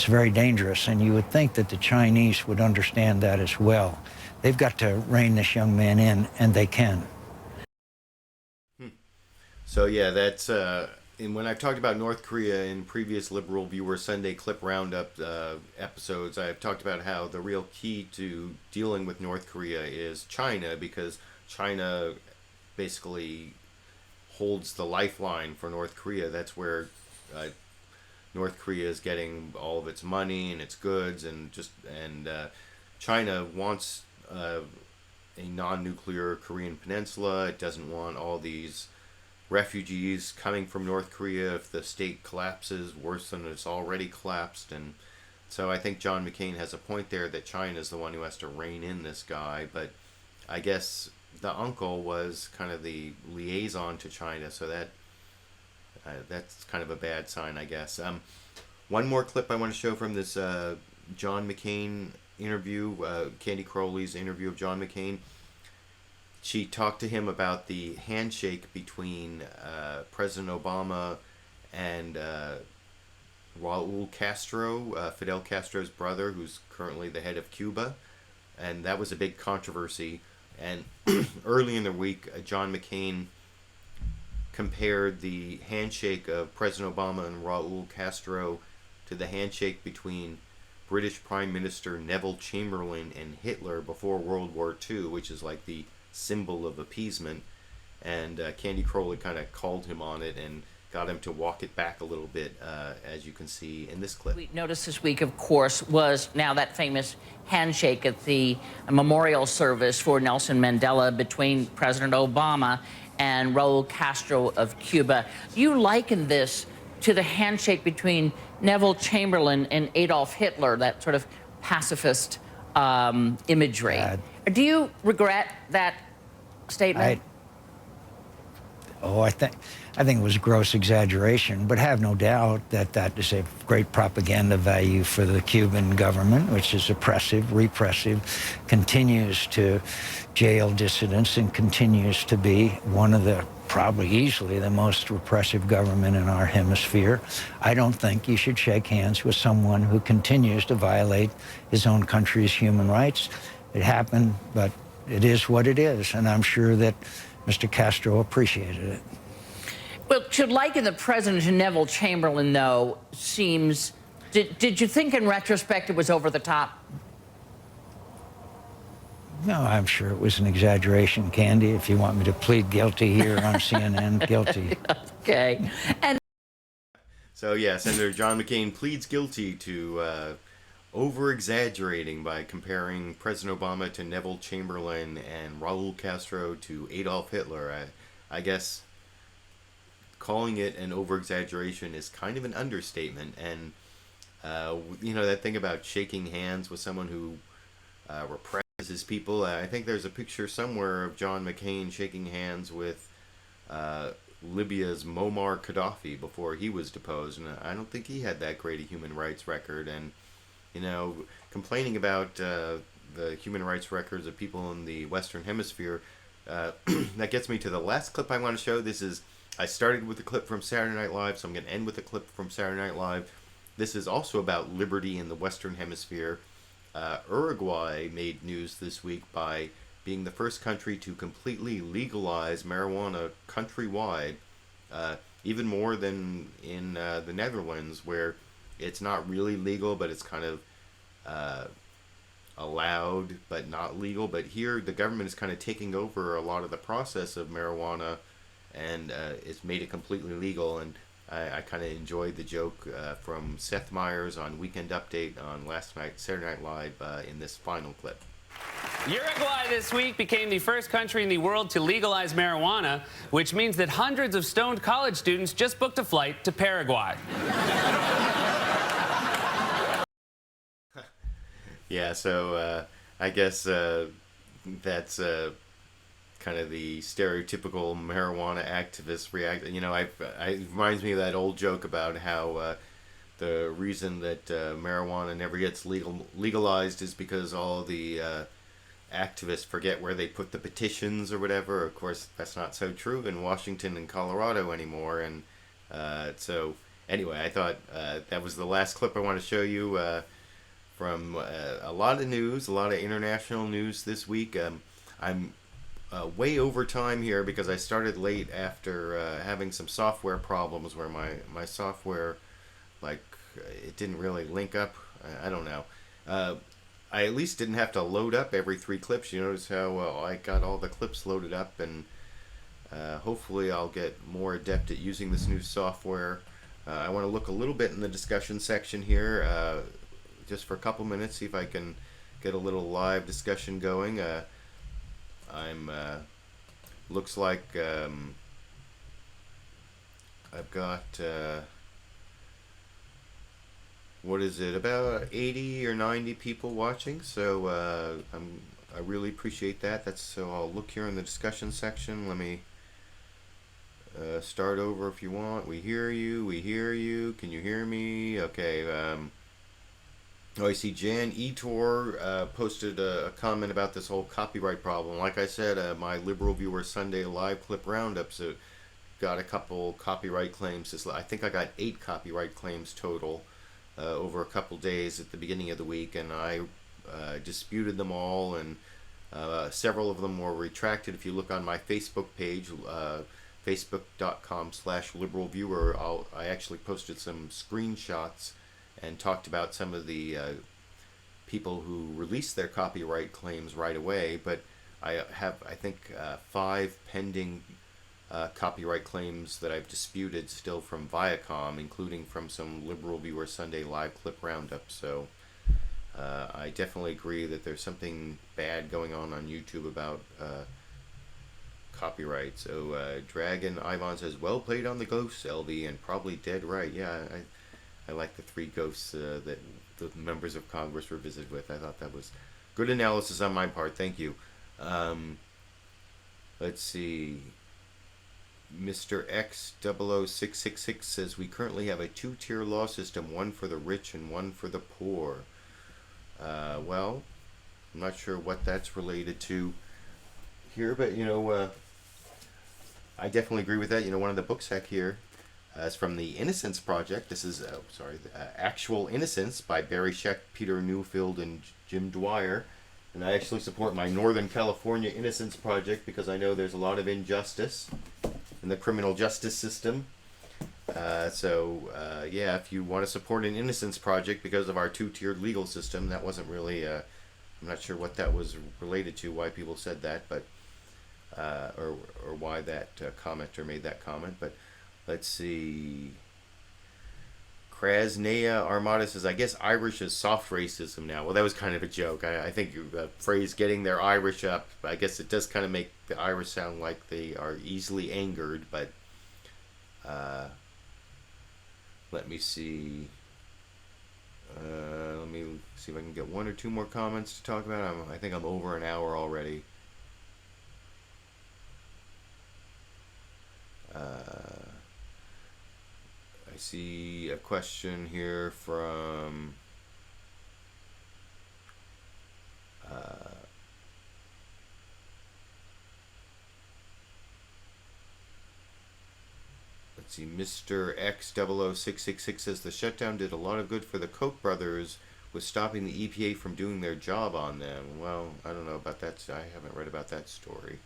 very dangerous, and you would think that the Chinese would understand that as well. They've got to rein this young man in, and they can. So yeah, that's and when I've talked about North Korea in previous Liberal Viewer Sunday Clip Roundup episodes, I've talked about how the real key to dealing with North Korea is China, because China basically holds the lifeline for North Korea. That's where North Korea is getting all of its money and its goods, and China wants a non-nuclear Korean peninsula. It doesn't want all these refugees coming from North Korea if the state collapses worse than it's already collapsed. And so I think John McCain has a point there that China is the one who has to rein in this guy, but I guess the uncle was kind of the liaison to China, so that's kind of a bad sign, I guess. One more clip I want to show from this John McCain interview, Candy Crowley's interview of John McCain. She talked to him about the handshake between President Obama and Raul Castro, Fidel Castro's brother, who's currently the head of Cuba. And that was a big controversy. And early in the week, John McCain compared the handshake of President Obama and Raul Castro to the handshake between British Prime Minister Neville Chamberlain and Hitler before World War II, which is like the symbol of appeasement. And Candy Crowley kind of called him on it and got him to walk it back a little bit, as you can see in this clip. We noticed this week, of course, was now that famous handshake at the memorial service for Nelson Mandela between President Obama and Raul Castro of Cuba. You liken this to the handshake between Neville Chamberlain and Adolf Hitler, that sort of pacifist imagery. Do you regret that statement? I think it was a gross exaggeration, but have no doubt that that is a great propaganda value for the Cuban government, which is oppressive, repressive, continues to jail dissidents, and continues to be one of the, probably easily the most repressive government in our hemisphere. I don't think you should shake hands with someone who continues to violate his own country's human rights. It happened, but it is what it is, and I'm sure that Mr. Castro appreciated it. Well, to liken the president to Neville Chamberlain, though, seems... Did you think in retrospect it was over the top? No, I'm sure it was an exaggeration, Candy. If you want me to plead guilty here on CNN, guilty. Okay. And so, yeah, Senator John McCain pleads guilty to over-exaggerating by comparing President Obama to Neville Chamberlain and Raul Castro to Adolf Hitler. I guess calling it an over-exaggeration is kind of an understatement. And, that thing about shaking hands with someone who represses people, I think there's a picture somewhere of John McCain shaking hands with Libya's Muammar Gaddafi before he was deposed. And I don't think he had that great a human rights record. And complaining about the human rights records of people in the Western Hemisphere, that gets me to the last clip I want to show. I started with a clip from Saturday Night Live, so I'm going to end with a clip from Saturday Night Live. This is also about liberty in the Western Hemisphere. Uruguay made news this week by being the first country to completely legalize marijuana countrywide, even more than in the Netherlands, where it's not really legal, but it's kind of allowed but not legal. But here the government is kind of taking over a lot of the process of marijuana, and it's made it completely legal. And I kind of enjoyed the joke from Seth Meyers on Weekend Update on last night, Saturday Night Live, in this final clip. Uruguay this week became the first country in the world to legalize marijuana, which means that hundreds of stoned college students just booked a flight to Paraguay. Yeah, so I guess that's kind of the stereotypical marijuana activist react. You know, it reminds me of that old joke about how the reason that marijuana never gets legalized is because all the activists forget where they put the petitions or whatever. Of course, that's not so true in Washington and Colorado anymore. And so, anyway, I thought that was the last clip I want to show you from a lot of news, a lot of international news this week. I'm way over time here because I started late after having some software problems where my software, like, it didn't really link up. I don't know. I at least didn't have to load up every 3 clips. You notice how I got all the clips loaded up, and hopefully I'll get more adept at using this new software. I want to look a little bit in the discussion section here, just for a couple minutes, see if I can get a little live discussion going. Looks like I've got what is it, about 80 or 90 people watching, so I really appreciate that. So I'll look here in the discussion section. Let me start over if you want. We hear you, can you hear me? Okay. I see Jan Etor posted a comment about this whole copyright problem. Like I said, my Liberal Viewer Sunday live clip roundups got a couple copyright claims. I think I got 8 copyright claims total over a couple days at the beginning of the week, and I disputed them all, and several of them were retracted. If you look on my Facebook page, facebook.com/liberalviewer, I actually posted some screenshots and talked about some of the people who released their copyright claims right away. But I have, I think, 5 pending copyright claims that I've disputed still from Viacom, including from some Liberal Viewer Sunday live clip roundup. So I definitely agree that there's something bad going on YouTube about copyright. So Dragon Ivan says, well played on the ghosts, LV, and probably dead right. Yeah, I like the 3 ghosts that the members of Congress were visited with. I thought that was good analysis on my part. Thank you. Let's see. Mr. X00666 says, we currently have a 2-tier law system, one for the rich and one for the poor. Well, I'm not sure what that's related to here, but, you know, I definitely agree with that. You know, one of the books here is from the Innocence Project. This is, Actual Innocence by Barry Scheck, Peter Newfield, and Jim Dwyer. And I actually support my Northern California Innocence Project because I know there's a lot of injustice in the criminal justice system. Yeah, if you want to support an Innocence Project because of our 2-tiered legal system, that wasn't really, I'm not sure what that was related to, why people said that, but, or why that commenter made that comment, but let's see. Krasnaya Armada says, I guess Irish is soft racism now. Well, that was kind of a joke. I think the phrase getting their Irish up, I guess it does kind of make the Irish sound like they are easily angered, but let me see. Let me see if I can get 1 or 2 more comments to talk about. I think I'm over an hour already. I see a question here from let's see, Mr. X00666 says the shutdown did a lot of good for the Koch brothers with stopping the EPA from doing their job on them. Well, I don't know about that. I haven't read about that story.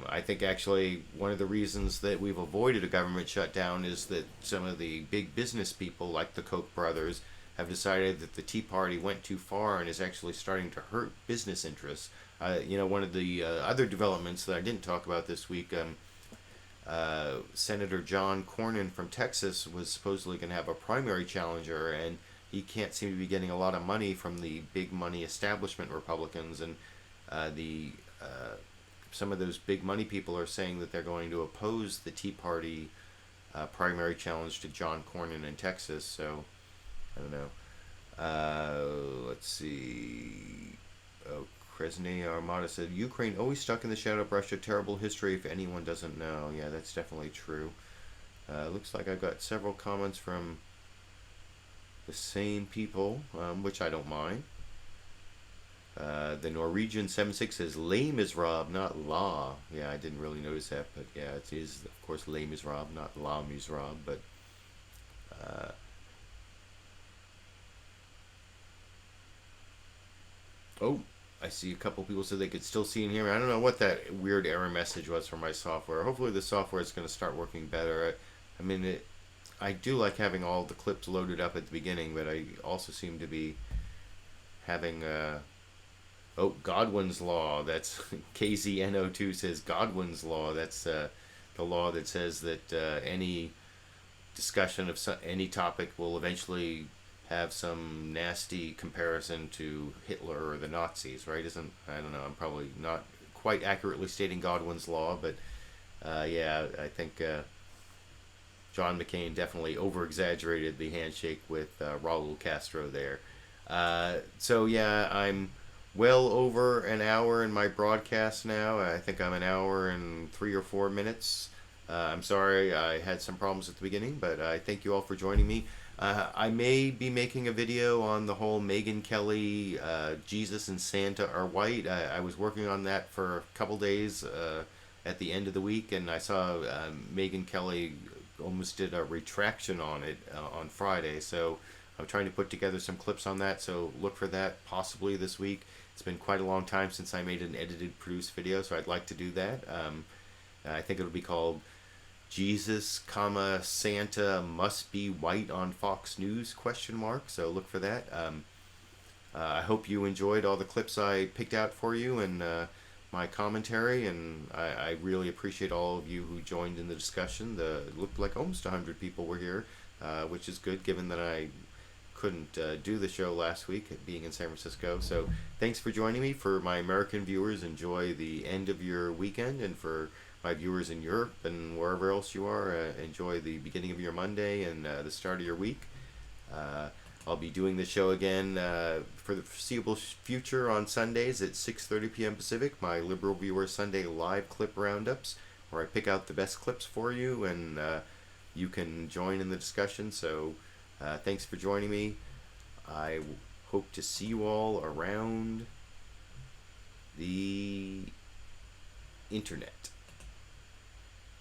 I think actually one of the reasons that we've avoided a government shutdown is that some of the big business people, like the Koch brothers, have decided that the Tea Party went too far and is actually starting to hurt business interests. One of the other developments that I didn't talk about this week, Senator John Cornyn from Texas was supposedly going to have a primary challenger, and he can't seem to be getting a lot of money from the big money establishment Republicans, and some of those big money people are saying that they're going to oppose the Tea Party primary challenge to John Cornyn in Texas. So I don't know. Let's see. Oh, Kresny Armada said, Ukraine always stuck in the shadow of Russia. Terrible history if anyone doesn't know. Yeah, that's definitely true. Looks like I've got several comments from the same people, which I don't mind. The Norwegian 76 says, lame is Rob, not law. Yeah, I didn't really notice that, but yeah, it is, of course, lame is Rob, not law is Rob, but oh, I see a couple people said they could still see and hear me. I don't know what that weird error message was from my software. Hopefully the software is going to start working better. I mean, I do like having all the clips loaded up at the beginning, but I also seem to be having Godwin's Law. That's KZNO2 says Godwin's Law. That's the law that says that any discussion of any topic will eventually have some nasty comparison to Hitler or the Nazis, right? I don't know, I'm probably not quite accurately stating Godwin's Law, but yeah, I think John McCain definitely over-exaggerated the handshake with Raul Castro there. So yeah, I'm well over an hour in my broadcast now. I think I'm an hour and 3 or 4 minutes. I'm sorry I had some problems at the beginning, but I thank you all for joining me. I may be making a video on the whole Megyn Kelly, Jesus and Santa are white. I was working on that for a couple days at the end of the week, and I saw Megyn Kelly almost did a retraction on it on Friday. So I'm trying to put together some clips on that, so look for that possibly this week. It's been quite a long time since I made an edited, produced video, so I'd like to do that. I think it'll be called Jesus, Santa must be white on Fox News, ? So look for that. I hope you enjoyed all the clips I picked out for you and my commentary, and I really appreciate all of you who joined in the discussion. It looked like almost 100 people were here, which is good given that I couldn't do the show last week, being in San Francisco. So thanks for joining me. For my American viewers, enjoy the end of your weekend, and for my viewers in Europe and wherever else you are, enjoy the beginning of your Monday and the start of your week. I'll be doing the show again for the foreseeable future on Sundays at 6:30 p.m. Pacific, my Liberal Viewer Sunday live clip roundups, where I pick out the best clips for you, and you can join in the discussion. So thanks for joining me. I hope to see you all around the internet.